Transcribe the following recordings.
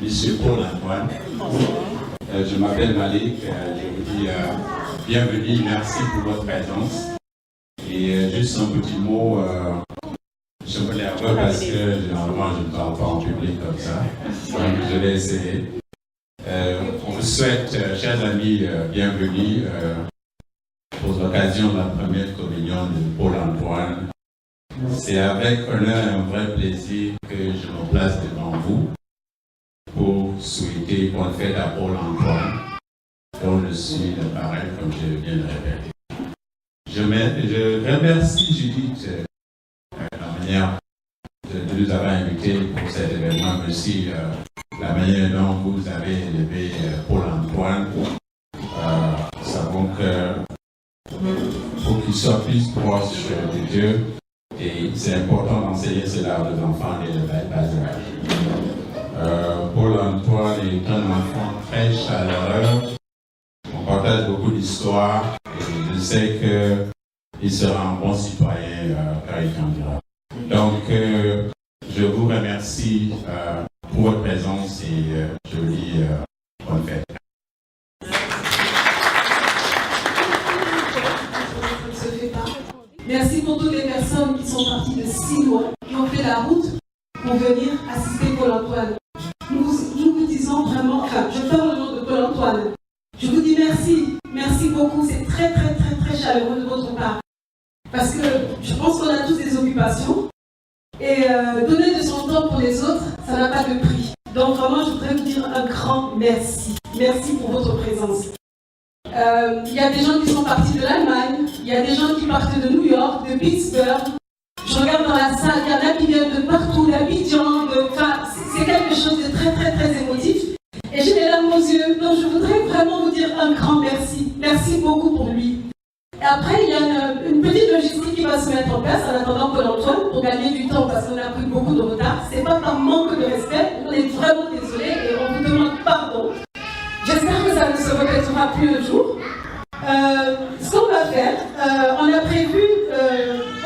Monsieur Paul-Antoine, je m'appelle Malik, je vous dis bienvenue, merci pour votre présence. Et juste un petit mot, je me lève parce que généralement je ne parle pas en public comme ça, donc je vais essayer. On vous souhaite, chers amis, bienvenue pour l'occasion de la première communion de Paul-Antoine. C'est avec honneur et un vrai plaisir que je me place devant vous pour souhaiter bonne fête à Paul-Antoine, dont je suis le parrain, comme je viens de révéler. Je remercie Judith de la manière de nous avoir invités pour cet événement, mais aussi la manière dont vous avez élevé Paul-Antoine. Nous savons que pour qu'il soit plus proche de Dieu, et c'est important d'enseigner cela aux enfants dès le bas âge. Paul-Antoine est un enfant très chaleureux. On partage beaucoup d'histoires et je sais qu'il sera un bon citoyen quand il grandira. Donc, je vous remercie pour votre présence et je vous dis bonne fête. Merci pour toutes les personnes qui sont parties de si loin, qui ont fait la route pour venir assister Paul-Antoine. Nous vous disons vraiment, enfin, je parle au nom de Paul-Antoine. Je vous dis merci, merci beaucoup, c'est très très très très chaleureux de votre part. Parce que je pense qu'on a tous des occupations et donner de son temps pour les autres, ça n'a pas de prix. Donc vraiment, je voudrais vous dire un grand merci. Merci pour votre présence. Il y a des gens qui sont partis de l'Allemagne, il y a des gens qui partent de New York, de Pittsburgh. Je regarde dans la salle, il y en a qui viennent de partout, d'Abidjan, enfin, c'est quelque chose de très très très émotif. Et j'ai les larmes aux yeux je voudrais vraiment vous dire un grand merci. Merci beaucoup pour lui. Et après, il y a une petite logistique qui va se mettre en place en attendant Paul-Antoine pour gagner du temps parce qu'on a pris beaucoup de retard. Ce n'est pas par manque de respect, on est vraiment désolé et on vous demande pardon. J'espère que ça ne se répétera plus un jour. Ce qu'on va faire, on a prévu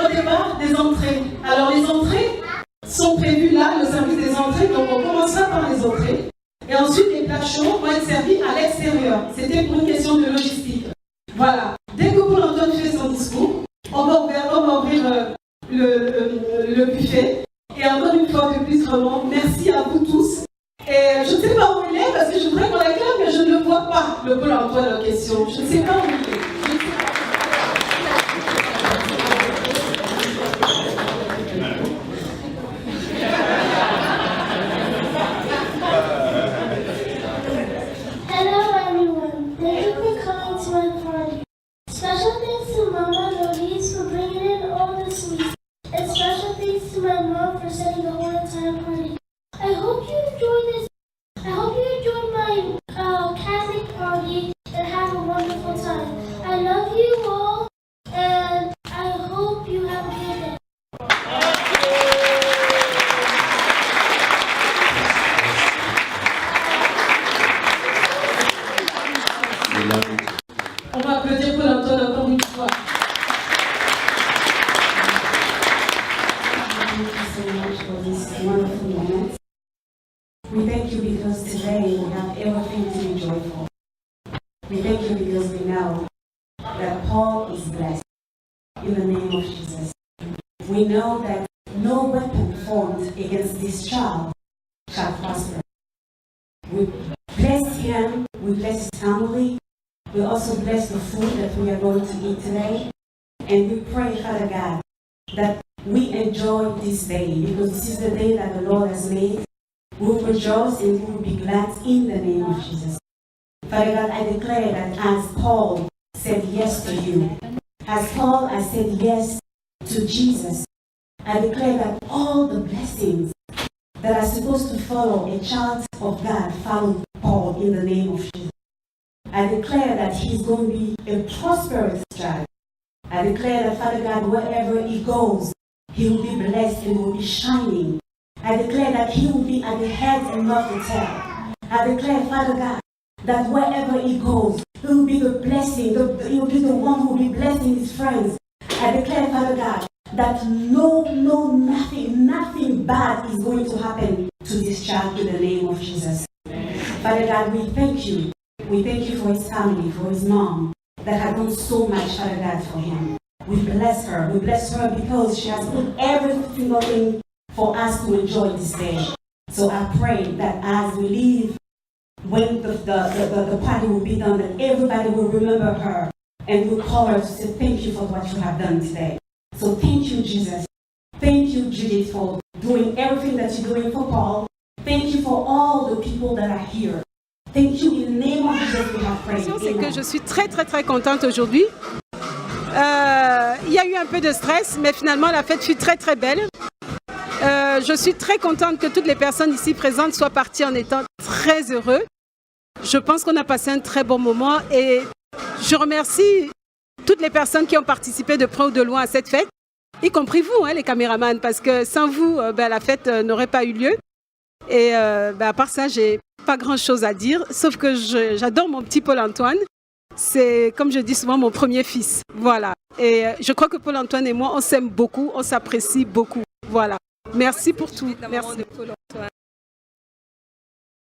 au départ des entrées. Alors les entrées sont prévues là, le service des entrées, donc on commencera par les entrées. Et ensuite les plats chauds vont être servis à l'extérieur. C'était pour une question de logistique. Voilà. Dès que Paul-Antoine fait son discours, on va ouvrir le buffet. Et encore une fois de plus, vraiment, merci à vous tous. Et je ne sais pas où il est, parce que je voudrais qu'on l'acclame, mais je ne le vois pas, le Paul-Antoine en question. Je ne sais pas où il est. Hello everyone, thank you for coming to my party. Special thanks to Mama Louise for bringing in all the sweets. And special thanks to my mom for setting the whole entire party. I hope you enjoyed this. I hope you enjoyed my Catholic party and have a wonderful time. I love you all and I hope you have a good day. On va applaudir Paul-Antoine encore une fois. Thank you so much for this wonderful moment. We thank you because today we have everything to be joyful. We thank you because we know that Paul is blessed in the name of Jesus. We know that no weapon formed against this child shall prosper. We bless him, we bless his family, we also bless the food that we are going to eat today. And we pray, Father God, that we enjoy this day because this is the day that the Lord has made. We will rejoice and we will be glad in the name of Jesus. Father God, I declare that as Paul said yes to you, as Paul has said yes to Jesus, I declare that all the blessings that are supposed to follow a child of God follow Paul in the name of Jesus. I declare that he's going to be a prosperous child. I declare that, Father God, wherever he goes, he will be blessed and will be shining. I declare that he will be at the head and not the tail. I declare, Father God, that wherever he goes, he will be the blessing, he will be the one who will be blessing his friends. I declare, Father God, that nothing bad is going to happen to this child in the name of Jesus. Father God, we thank you. We thank you for his family, for his mom, that has done so much, Father God, for him. We bless her. We bless her because she has put every single thing for us to enjoy this day. So I pray that as we leave, when the party will be done, that everybody will remember her and will call her to say thank you for what you have done today. So thank you, Jesus. Thank you, Judith, for doing everything that you're doing for Paul. Thank you for all the people that are here. Thank you. In the name of Jesus, we have prayed. C'est que je suis très contente aujourd'hui. Il y a eu un peu de stress, mais finalement la fête fut très belle. Je suis très contente que toutes les personnes ici présentes soient parties en étant très heureux. Je pense qu'on a passé un très bon moment et je remercie toutes les personnes qui ont participé de près ou de loin à cette fête, y compris vous, les caméramans, parce que sans vous, la fête n'aurait pas eu lieu. Et à part ça, j'ai pas grand-chose à dire, sauf que j'adore mon petit Paul-Antoine. C'est, comme je dis souvent, mon premier fils. Voilà. Et je crois que Paul-Antoine et moi, on s'aime beaucoup, on s'apprécie beaucoup. Voilà. Merci pour tout. Merci. De Paul-Antoine.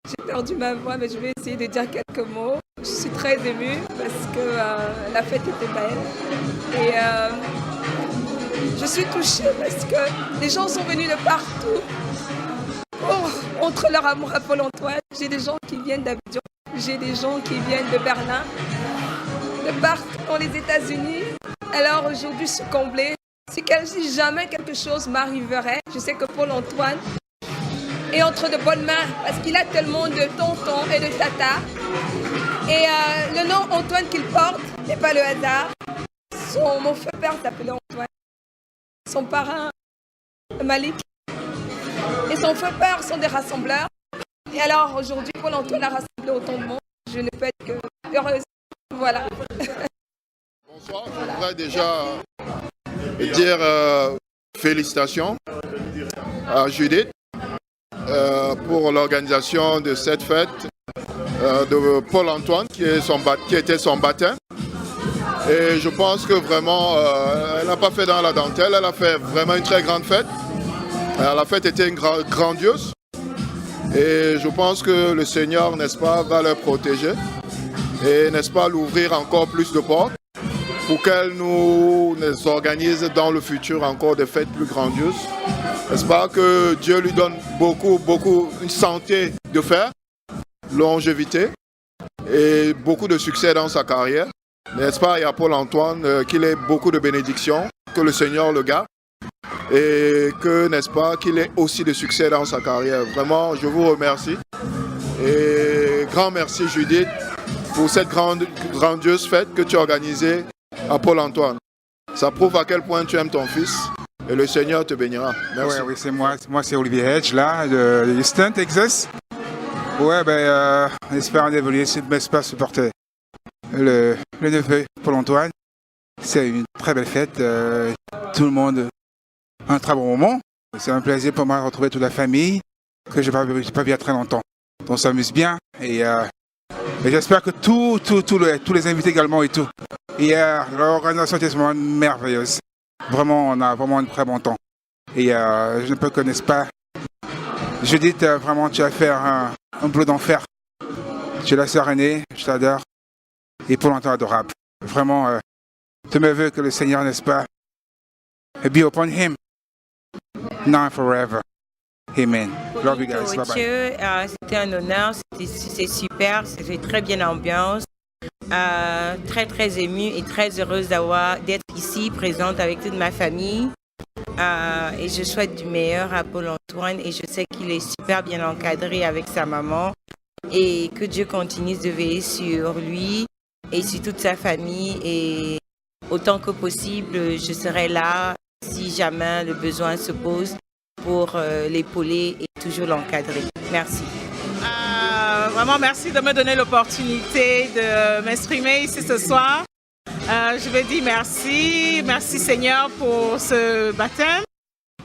J'ai perdu ma voix, mais je vais essayer de dire quelques mots. Je suis très émue parce que la fête était belle. Et je suis touchée parce que les gens sont venus de partout pour montrer leur amour à Paul-Antoine. J'ai des gens qui viennent d'Abidjan, j'ai des gens qui viennent de Berlin, de partout dans les États-Unis. Alors aujourd'hui, je suis comblée. Si jamais quelque chose m'arriverait, je sais que Paul-Antoine est entre de bonnes mains parce qu'il a tellement de tontons et de tatas. Et le nom Antoine qu'il porte n'est pas le hasard. Mon feu père s'appelait Antoine. Son parrain, Malik, et son feu père sont des rassembleurs. Et alors aujourd'hui, Paul-Antoine a rassemblé autant de monde. je ne peux être que heureuse. Voilà. Bonsoir, je voudrais déjà dire félicitations à Judith pour l'organisation de cette fête de Paul-Antoine qui était son baptême. Et je pense que vraiment, elle n'a pas fait dans la dentelle, elle a fait vraiment une très grande fête. La fête était grandiose. Et je pense que le Seigneur, n'est-ce pas, va leur protéger et, n'est-ce pas, l'ouvrir encore plus de portes pour qu'elle nous organise dans le futur encore des fêtes plus grandioses. N'est-ce pas, que Dieu lui donne beaucoup, une santé de fer, longévité et beaucoup de succès dans sa carrière. N'est-ce pas, il y a Paul-Antoine qu'il ait beaucoup de bénédictions, que le Seigneur le garde et que, n'est-ce pas, qu'il ait aussi de succès dans sa carrière. Vraiment, je vous remercie. Et grand merci Judith pour cette grandiose fête que tu as organisée à Paul-Antoine. Ça prouve à quel point tu aimes ton fils et le Seigneur te bénira. Merci. Oui, c'est moi. Moi, c'est Olivier Hedge, là, de Houston, Texas. Ouais, on espère en évoluer, n'est-ce pas, supporter le neveu Paul-Antoine. C'est une très belle fête. Tout le monde a un très bon moment. C'est un plaisir pour moi de retrouver toute la famille que je n'ai pas vu il y a très longtemps. On s'amuse bien et j'espère que tous les invités également et tout. Hier, l'organisation était vraiment merveilleuse. Vraiment, on a vraiment un très bon temps. Et je ne peux que, n'est-ce pas, Judith, vraiment, tu as fait un boulot d'enfer. Tu es la sœur aînée, je t'adore. Et pour longtemps adorable. Vraiment, je me veux que le Seigneur, n'est-ce pas, be upon him, now and forever. Amen. Love you guys. Bye bye. C'était un honneur, c'est super, c'était très bien l'ambiance. Très émue et très heureuse d'être ici, présente avec toute ma famille. Et je souhaite du meilleur à Paul-Antoine et je sais qu'il est super bien encadré avec sa maman. Et que Dieu continue de veiller sur lui et sur toute sa famille. Et autant que possible, je serai là si jamais le besoin se pose pour l'épauler et toujours l'encadrer. Merci. Vraiment, merci de me donner l'opportunité de m'exprimer ici ce soir. Je veux dire merci. Merci Seigneur pour ce baptême.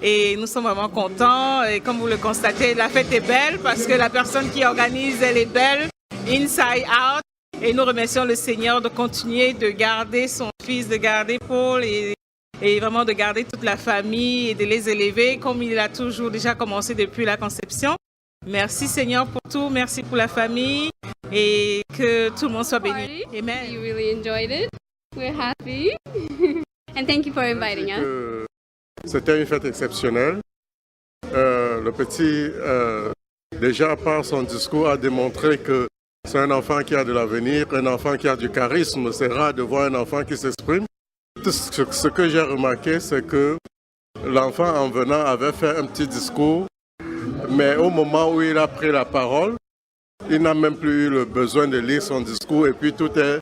Et nous sommes vraiment contents. Et comme vous le constatez, la fête est belle parce que la personne qui organise, elle est belle, inside out. Et nous remercions le Seigneur de continuer de garder son fils, de garder Paul et vraiment de garder toute la famille et de les élever comme il a toujours déjà commencé depuis la conception. Merci Seigneur pour tout, merci pour la famille et que tout le monde soit béni. Amen. We really enjoyed it. We're happy. And thank you for inviting us. C'était une fête exceptionnelle. Le petit, déjà par son discours, a démontré que c'est un enfant qui a de l'avenir, un enfant qui a du charisme. C'est rare de voir un enfant qui s'exprime. Ce que j'ai remarqué, c'est que l'enfant, en venant, avait fait un petit discours, mais au moment où il a pris la parole, il n'a même plus eu le besoin de lire son discours et puis tout est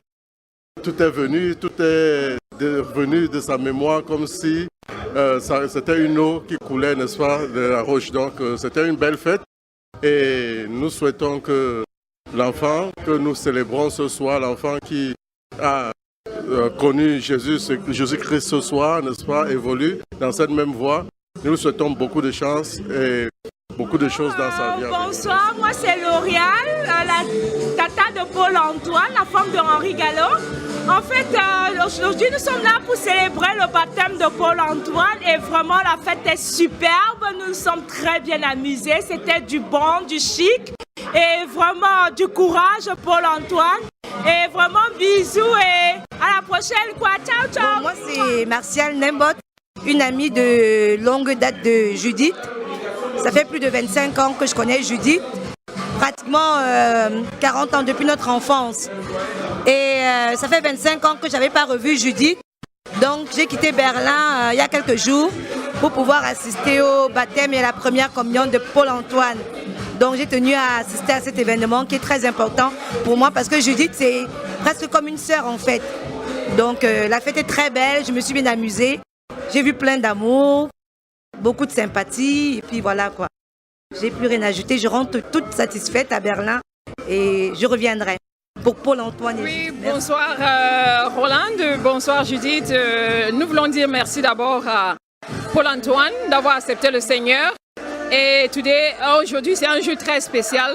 venu de sa mémoire comme si c'était une eau qui coulait, n'est-ce pas, de la roche. Donc c'était une belle fête et nous souhaitons que l'enfant que nous célébrons ce soir, l'enfant qui a connu Jésus-Christ ce soir, n'est-ce pas, évolue dans cette même voie. Nous souhaitons beaucoup de chance et beaucoup de choses dans sa vie. Bonsoir, moi c'est L'Oréal, la tata de Paul-Antoine, la femme de Henri Gallo. En fait, aujourd'hui nous sommes là pour célébrer le baptême de Paul-Antoine et vraiment la fête est superbe. Nous nous sommes très bien amusés, c'était du bon, du chic et vraiment du courage Paul-Antoine. Et vraiment bisous et à la prochaine quoi. Ciao, ciao. Bon, moi c'est Martial Nembot, une amie de longue date de Judith. Ça fait plus de 25 ans que je connais Judith, pratiquement 40 ans depuis notre enfance. Et ça fait 25 ans que je n'avais pas revu Judith. Donc j'ai quitté Berlin il y a quelques jours pour pouvoir assister au baptême et à la première communion de Paul-Antoine. Donc j'ai tenu à assister à cet événement qui est très important pour moi parce que Judith c'est presque comme une sœur en fait. Donc la fête est très belle, je me suis bien amusée. J'ai vu plein d'amour, beaucoup de sympathie et puis voilà quoi. J'ai plus rien à ajouter, je rentre toute satisfaite à Berlin et je reviendrai. pour Paul-Antoine. Oui, bonsoir Rolande, bonsoir Judith. Nous voulons dire merci d'abord à Paul-Antoine d'avoir accepté le Seigneur. Et aujourd'hui, c'est un jour très spécial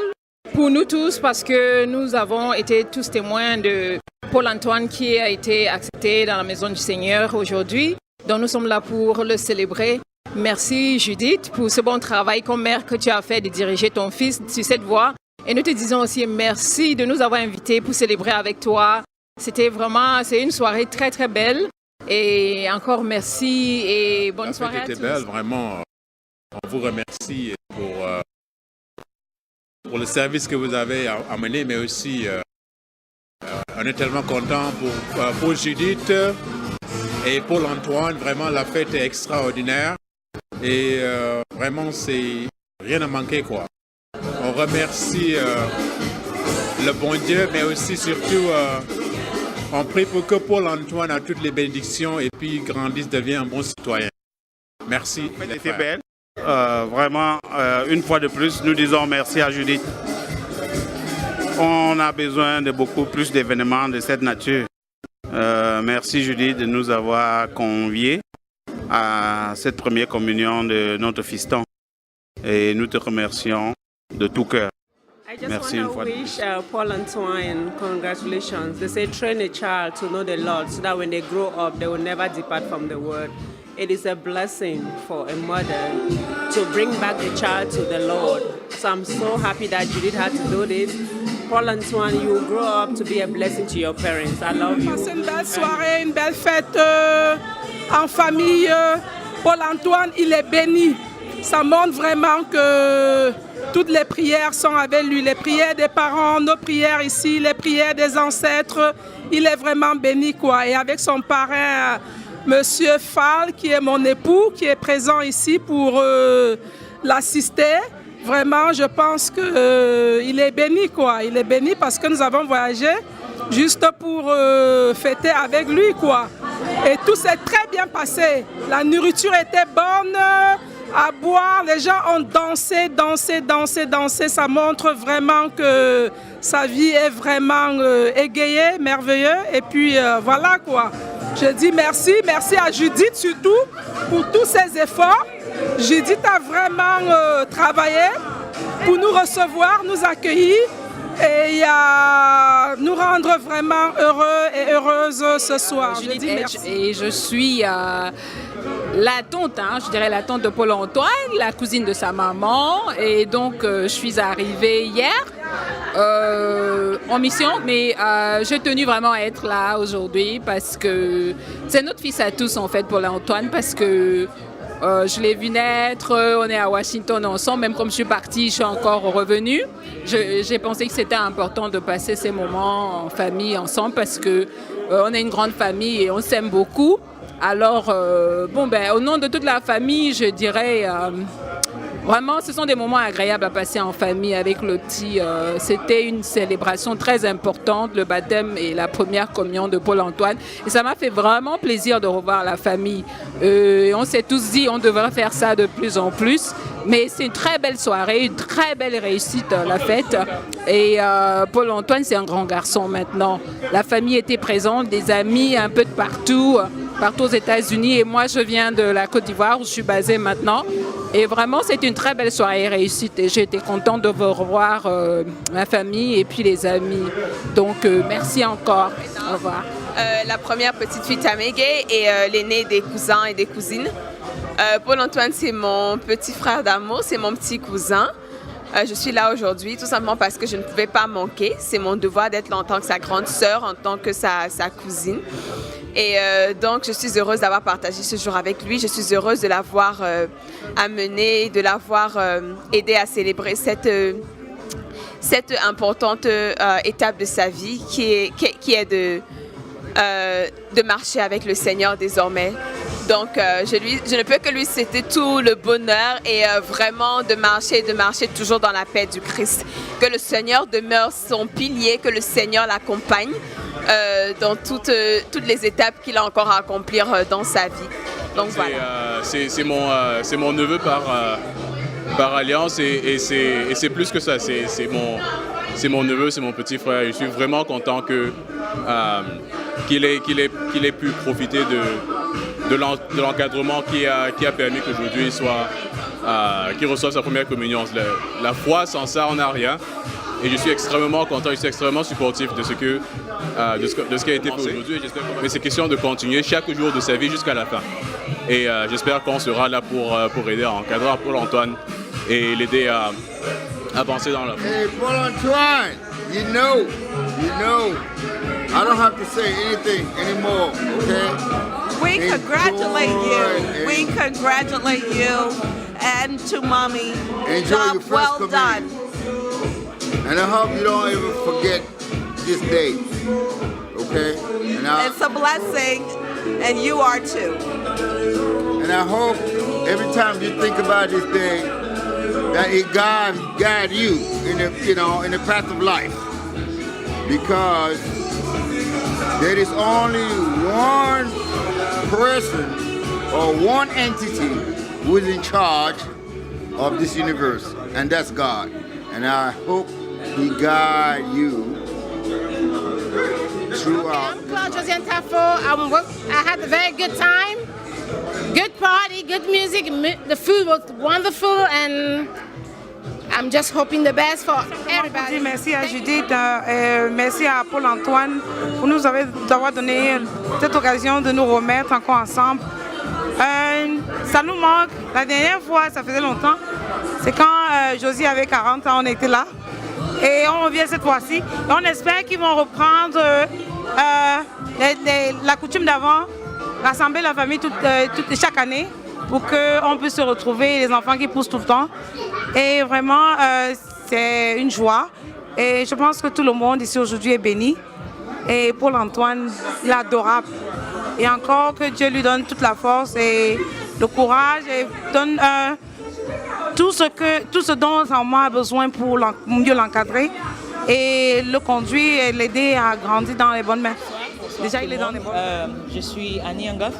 pour nous tous parce que nous avons été tous témoins de Paul-Antoine qui a été accepté dans la maison du Seigneur aujourd'hui. Donc nous sommes là pour le célébrer. Merci Judith pour ce bon travail comme mère que tu as fait de diriger ton fils sur cette voie. Et nous te disons aussi merci de nous avoir invités pour célébrer avec toi. C'est une soirée très très belle. Et encore merci et bonne soirée à tous. La fête était belle, vraiment. On vous remercie pour le service que vous avez amené, mais aussi on est tellement content pour Judith et Paul-Antoine. Vraiment, la fête est extraordinaire et vraiment, c'est rien à manquer, quoi. On remercie le bon Dieu, mais aussi surtout, on prie pour que Paul-Antoine a toutes les bénédictions et puis grandisse, devienne un bon citoyen. Merci. C'était belle. Vraiment, une fois de plus, nous disons merci à Judith. On a besoin de beaucoup plus d'événements de cette nature. Merci Judith de nous avoir conviés à cette première communion de notre fiston. Et nous te remercions de tout cœur. I just want to wish Paul-Antoine congratulations. They say train a child to know the Lord so that when they grow up, they will never depart from the word. It is a blessing for a mother to bring back the child to the Lord. So I'm so happy that Judith had to do this. Paul-Antoine, you will grow up to be a blessing to your parents. I love you. C'est une belle soirée, une belle fête en famille. Paul-Antoine, il est béni. Ça montre vraiment que toutes les prières sont avec lui. Les prières des parents, nos prières ici, les prières des ancêtres. Il est vraiment béni, quoi. Et avec son parrain, Monsieur Fall, qui est mon époux, qui est présent ici pour l'assister. Vraiment, je pense qu'il est béni, quoi. Il est béni parce que nous avons voyagé juste pour fêter avec lui, quoi. Et tout s'est très bien passé. La nourriture était bonne à boire. Les gens ont dansé, dansé, dansé, dansé. Ça montre vraiment que sa vie est vraiment égayée, merveilleuse. Et puis voilà, quoi. Je dis merci, merci à Judith surtout pour tous ses efforts. Judith a vraiment travaillé pour nous recevoir, nous accueillir et nous rendre vraiment heureux et heureuses ce soir. Je dis merci. Et je suis la tante, je dirais la tante de Paul-Antoine, la cousine de sa maman. Et donc, je suis arrivée hier en mission, mais j'ai tenu vraiment à être là aujourd'hui parce que c'est notre fils à tous, en fait, Paul-Antoine, parce que je l'ai vu naître, on est à Washington ensemble, même comme je suis partie, je suis encore revenue. J'ai pensé que c'était important de passer ces moments en famille ensemble parce que on est une grande famille et on s'aime beaucoup. Alors, au nom de toute la famille, je dirais, vraiment, ce sont des moments agréables à passer en famille avec le petit. C'était une célébration très importante, le baptême et la première communion de Paul-Antoine. Et ça m'a fait vraiment plaisir de revoir la famille. On s'est tous dit on devrait faire ça de plus en plus. Mais c'est une très belle soirée, une très belle réussite, la fête. Et Paul-Antoine, c'est un grand garçon maintenant. La famille était présente, des amis un peu de partout aux États-Unis. Et moi, je viens de la Côte d'Ivoire où je suis basée maintenant. Et vraiment, c'est une très belle soirée réussite. Et j'ai été contente de vous revoir, ma famille et puis les amis. Donc, merci encore. Au revoir. La première petite fille Tamégué et l'aîné des cousins et des cousines. Paul-Antoine, c'est mon petit frère d'amour, c'est mon petit cousin. Je suis là aujourd'hui tout simplement parce que je ne pouvais pas manquer. C'est mon devoir d'être là en tant que sa grande sœur, en tant que sa cousine. Et donc, je suis heureuse d'avoir partagé ce jour avec lui. Je suis heureuse de l'avoir amené, de l'avoir aidé à célébrer cette importante étape de sa vie qui est de marcher avec le Seigneur désormais. Donc, je ne peux que lui souhaiter tout le bonheur et vraiment de marcher toujours dans la paix du Christ. Que le Seigneur demeure son pilier, que le Seigneur l'accompagne dans toutes les étapes qu'il a encore à accomplir dans sa vie. Donc voilà. C'est mon neveu par alliance et c'est plus que ça. C'est mon neveu, c'est mon petit frère. Je suis vraiment content qu'il ait pu profiter de l'encadrement qui a permis qu'aujourd'hui qu'il reçoive sa première communion. La foi, sans ça, on n'a rien. Et je suis extrêmement content, je suis extrêmement supportif de ce qui a été fait aujourd'hui. Mais c'est question de continuer chaque jour de sa vie jusqu'à la fin. Et j'espère qu'on sera là pour aider à encadrer Paul-Antoine et l'aider à avancer dans la foi. Hey, Paul-Antoine, you know, I don't have to say anything anymore, okay? We congratulate you. We congratulate you and to Mommy. Enjoy your first well communion. done. And I hope you don't ever forget this day, okay? It's a blessing, and you are too. And I hope every time you think about this day, that it guide you in the path of life, because there is only one person or one entity who is in charge of this universe, and that's God. And I hope He guide you throughout. I'm Claude Josiane Tafo. I had a very good time. Good party, good music. The food was wonderful, and I'm just hoping the best for everybody. Merci à Judith, merci à Paul-Antoine pour nous avoir donné cette occasion de nous remettre encore ensemble. Ça nous manque. La dernière fois, ça faisait longtemps, c'est quand Josie avait 40 ans, on était là. Et on revient cette fois-ci. Et on espère qu'ils vont reprendre la coutume d'avant, rassembler la famille chaque année pour qu'on puisse se retrouver, les enfants qui poussent tout le temps. Et vraiment, c'est une joie. Et je pense que tout le monde ici aujourd'hui est béni. Et Paul-Antoine, il est adorable. Et encore que Dieu lui donne toute la force et le courage et donne tout ce dont moi a besoin pour mieux l'encadrer et le conduire et l'aider à grandir dans les bonnes mains. Déjà, il est dans les bonnes mains. Je suis Annie Ngaf,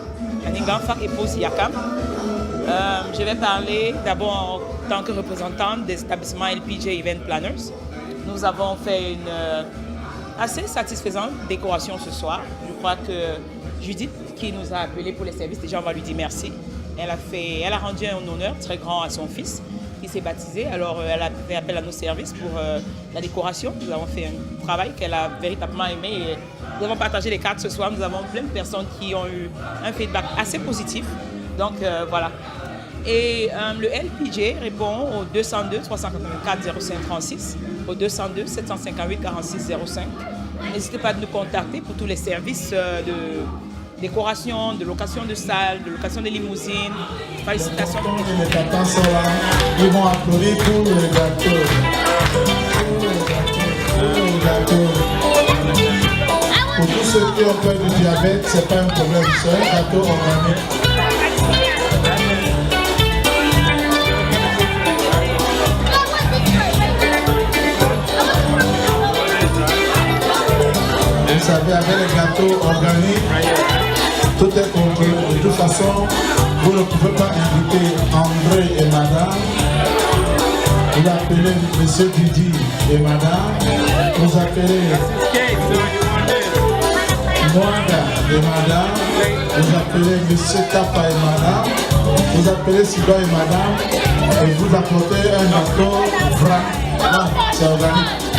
épouse Yakam. Je vais parler d'abord en tant que représentante des établissements LPJ Event Planners. Nous avons fait une assez satisfaisante décoration ce soir. Je crois que Judith, qui nous a appelés pour les services, déjà on va lui dire merci. Elle a rendu un honneur très grand à son fils qui s'est baptisé. Alors elle a fait appel à nos services pour la décoration. Nous avons fait un travail qu'elle a véritablement aimé. Et nous avons partagé les cartes ce soir. Nous avons plein de personnes qui ont eu un feedback assez positif. Donc voilà. Et le LPJ répond au 202 384 05 36, au 202 758 46 05. N'hésitez pas à nous contacter pour tous les services de décoration, de location de salles, de location de limousines. Félicitations. Les papas sont là, ils vont applaudir pour le gâteau. Pour tous ceux qui ont peur du diabète, ce n'est pas un problème, c'est un gâteau organique. Vous savez, avec les gâteaux organiques, tout est compris. De toute façon, vous ne pouvez pas inviter André et Madame. Vous appelez Monsieur Didi et Madame. Vous appelez Mwanda et Madame. Vous appelez Monsieur Tapa et Madame. Vous appelez Sidon et Madame. Et vous apportez un gâteau vrai. Non, c'est organique.